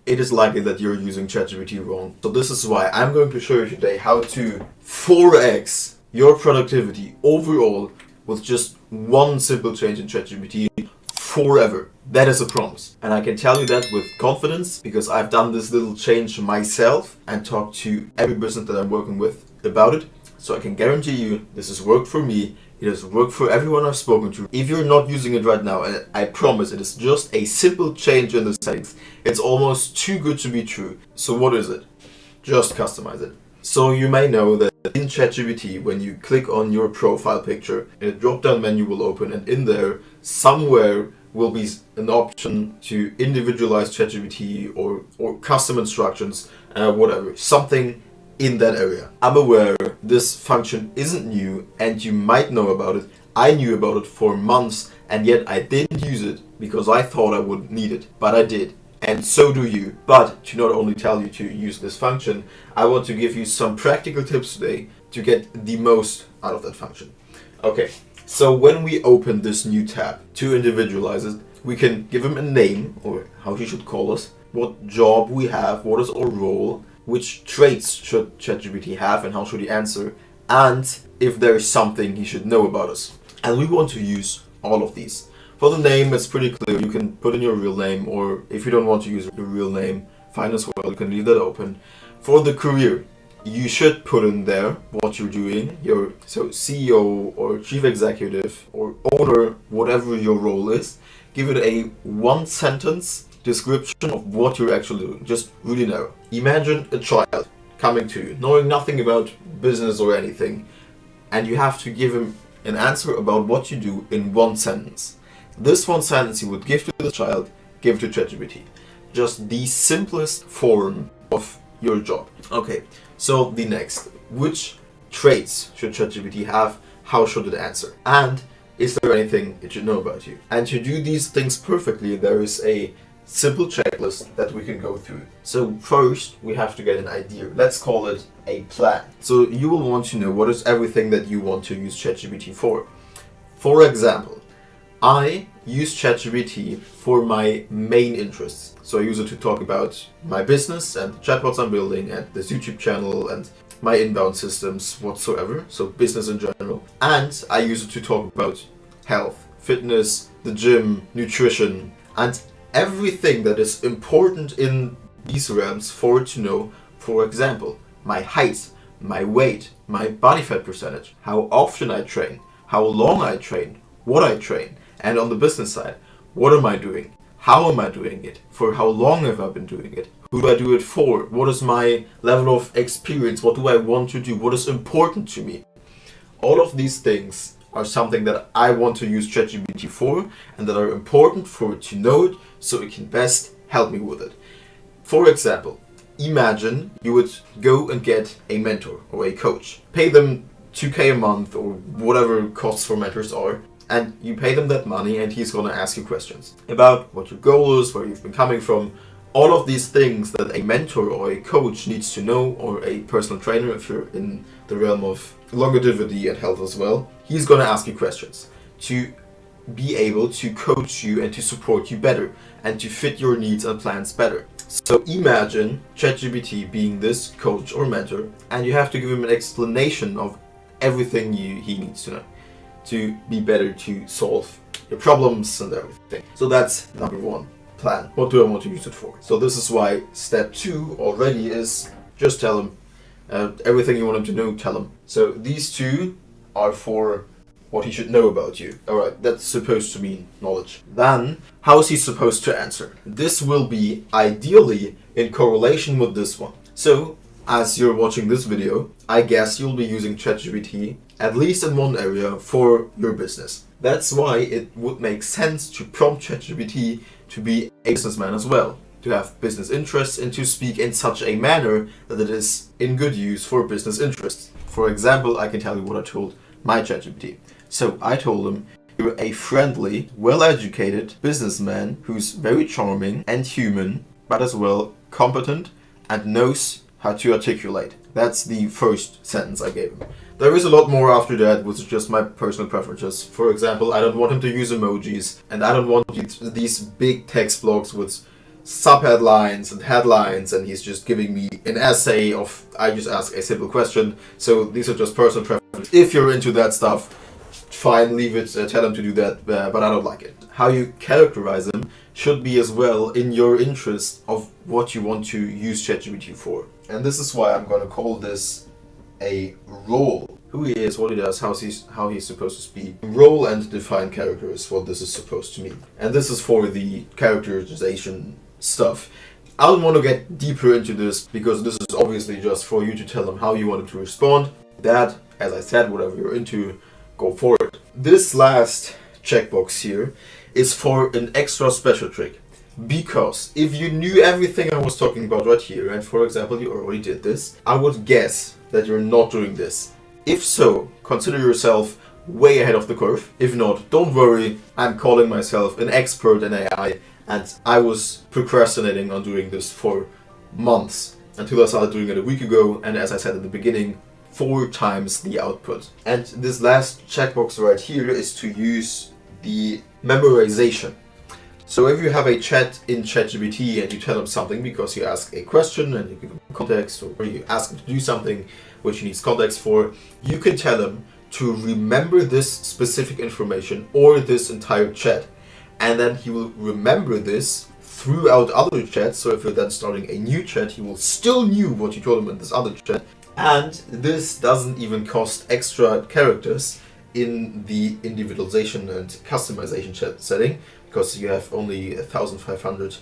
it is likely that you're using ChatGPT wrong. So this is why I'm going to show you today how to 4x your productivity overall with just one simple change in ChatGPT forever. That is a promise. And I can tell you that with confidence because I've done this little change myself and talked to every business that I'm working with about it. So I can guarantee you this has worked for me. It has worked for everyone I've spoken to. If you're not using it right now, and I promise it is just a simple change in the settings, it's almost too good to be true. So what is it? Just customize it. So you may know that in ChatGPT, when you click on your profile picture, a drop-down menu will open, and in there somewhere will be an option to individualize ChatGPT or custom instructions, whatever, something in that area. I'm aware this function isn't new and you might know about it. I knew about it for months and yet I didn't use it because I thought I wouldn't need it, but I did. And so do you. But to not only tell you to use this function, I want to give you some practical tips today to get the most out of that function. Okay, so when we open this new tab to individualize it, we can give him a name, or how he should call us, what job we have, what is our role, which traits should ChatGPT have and how should he answer, and if there is something he should know about us. And we want to use all of these. For the name, it's pretty clear. You can put in your real name, or if you don't want to use your real name, fine as well, you can leave that open. For the career, you should put in there what you're doing, so CEO or chief executive or owner, whatever your role is. Give it a one-sentence description of what you're actually doing, just really narrow. Imagine a child coming to you, knowing nothing about business or anything, and you have to give him an answer about what you do in one sentence. This one sentence you would give to the child, give to ChatGPT. Just the simplest form of your job. Okay, so the next. Which traits should ChatGPT have? How should it answer? And is there anything it should know about you? And to do these things perfectly, there is a simple checklist that we can go through. So first, we have to get an idea. Let's call it a plan. So you will want to know what is everything that you want to use ChatGPT for. For example, I use ChatGPT for my main interests. So I use it to talk about my business and the chatbots I'm building and this YouTube channel and my inbound systems whatsoever. So business in general. And I use it to talk about health, fitness, the gym, nutrition, and everything that is important in these realms for it to know. For example, my height, my weight, my body fat percentage, how often I train, how long I train, what I train, and on the business side, what am I doing? How am I doing it? For how long have I been doing it? Who do I do it for? What is my level of experience? What do I want to do? What is important to me? All of these things are something that I want to use ChatGPT for and that are important for it to know it so it can best help me with it. For example, imagine you would go and get a mentor or a coach. Pay them 2K a month or whatever costs for mentors are, and you pay them that money and he's going to ask you questions about what your goal is, where you've been coming from, all of these things that a mentor or a coach needs to know, or a personal trainer if you're in the realm of longevity and health as well. He's going to ask you questions to be able to coach you and to support you better and to fit your needs and plans better. So imagine ChatGPT being this coach or mentor, and you have to give him an explanation of everything he needs to know to be better to solve your problems and everything. So that's number one. Plan. What do I want to use it for? So this is why step 2 already is just tell him everything you want him to know, tell him. So these two are for what he should know about you. Alright, that's supposed to mean knowledge. Then, how is he supposed to answer? This will be ideally in correlation with this one. So, as you're watching this video, I guess you'll be using ChatGPT at least in one area for your business. That's why it would make sense to prompt ChatGPT to be a businessman as well, to have business interests and to speak in such a manner that it is in good use for business interests. For example, I can tell you what I told my ChatGPT. So I told him, you're a friendly, well-educated businessman who's very charming and human, but as well competent and knows how to articulate. That's the first sentence I gave him. There is a lot more after that, which is just my personal preferences. For example, I don't want him to use emojis, and I don't want these big text blocks with subheadlines and headlines, and he's just giving me an essay of, I just ask a simple question. So these are just personal preferences. If you're into that stuff, fine, leave it, tell him to do that, but I don't like it. How you characterize them should be as well in your interest of what you want to use ChatGPT for. And this is why I'm going to call this a role. Who he is, what he does, how he's supposed to speak. Role and define character is what this is supposed to mean. And this is for the characterization stuff. I don't want to get deeper into this because this is obviously just for you to tell them how you want it to respond. That, as I said, whatever you're into, go for it. This last checkbox here is for an extra special trick. Because if you knew everything I was talking about right here, and for example you already did this, I would guess that you're not doing this. If so, consider yourself way ahead of the curve. If not, don't worry, I'm calling myself an expert in AI, and I was procrastinating on doing this for months until I started doing it a week ago, and as I said at the beginning, 4 times the output. And this last checkbox right here is to use the memorization. So if you have a chat in ChatGPT and you tell him something because you ask a question and you give him context, or you ask him to do something which he needs context for, you can tell him to remember this specific information or this entire chat. And then he will remember this throughout other chats. So if you're then starting a new chat, he will still knew what you told him in this other chat. And this doesn't even cost extra characters in the individualization and customization chat setting, because you have only 1,500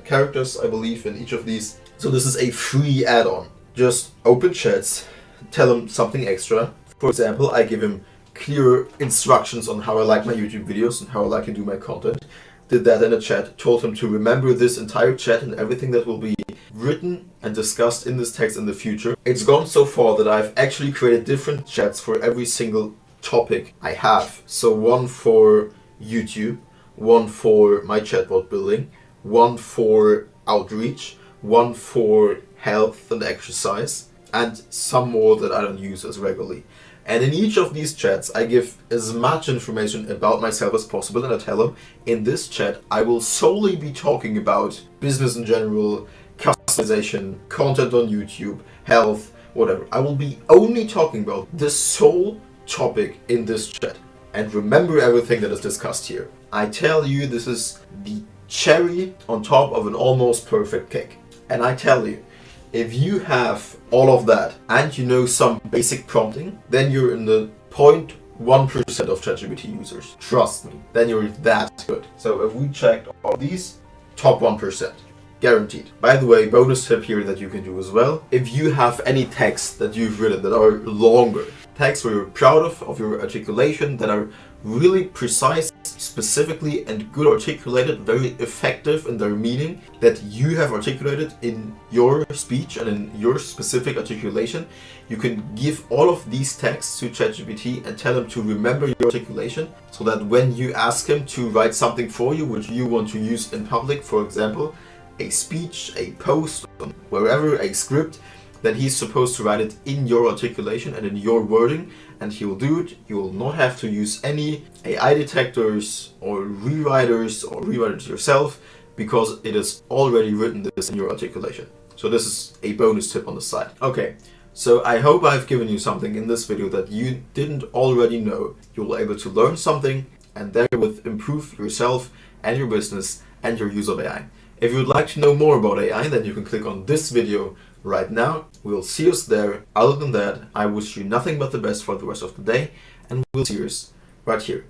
characters, I believe, in each of these. So this is a free add-on. Just open chats, tell him something extra. For example, I give him clear instructions on how I like my YouTube videos and how I like to do my content. Did that in a chat, told him to remember this entire chat and everything that will be written and discussed in this text in the future. It's gone so far that I've actually created different chats for every single topic I have. So one for YouTube, one for my chatbot building, one for outreach, one for health and exercise, and some more that I don't use as regularly. And in each of these chats, I give as much information about myself as possible, and I tell them, in this chat, I will solely be talking about business in general, customization, content on YouTube, health, whatever. I will be only talking about this sole topic in this chat. And remember everything that is discussed here. I tell you, this is the cherry on top of an almost perfect cake. And I tell you, if you have all of that and you know some basic prompting, then you're in the 0.1% of ChatGPT users. Trust me, then you're that good. So if we checked all these, top 1%. Guaranteed. By the way, bonus tip here that you can do as well. If you have any texts that you've written that are longer, texts where you're proud of your articulation, that are really precise, specifically and good articulated, very effective in their meaning, that you have articulated in your speech and in your specific articulation, you can give all of these texts to ChatGPT and tell him to remember your articulation, so that when you ask him to write something for you which you want to use in public, for example, a speech, a post, wherever, a script, then he's supposed to write it in your articulation and in your wording, and he will do it. You will not have to use any AI detectors or rewriters or rewrite it yourself, because it is already written this in your articulation. So this is a bonus tip on the side. Okay, so I hope I've given you something in this video that you didn't already know. You'll be able to learn something and therewith improve yourself and your business and your use of AI. If you would like to know more about AI, then you can click on this video right now. We'll see us there. Other than that, I wish you nothing but the best for the rest of the day, and we'll see you right here.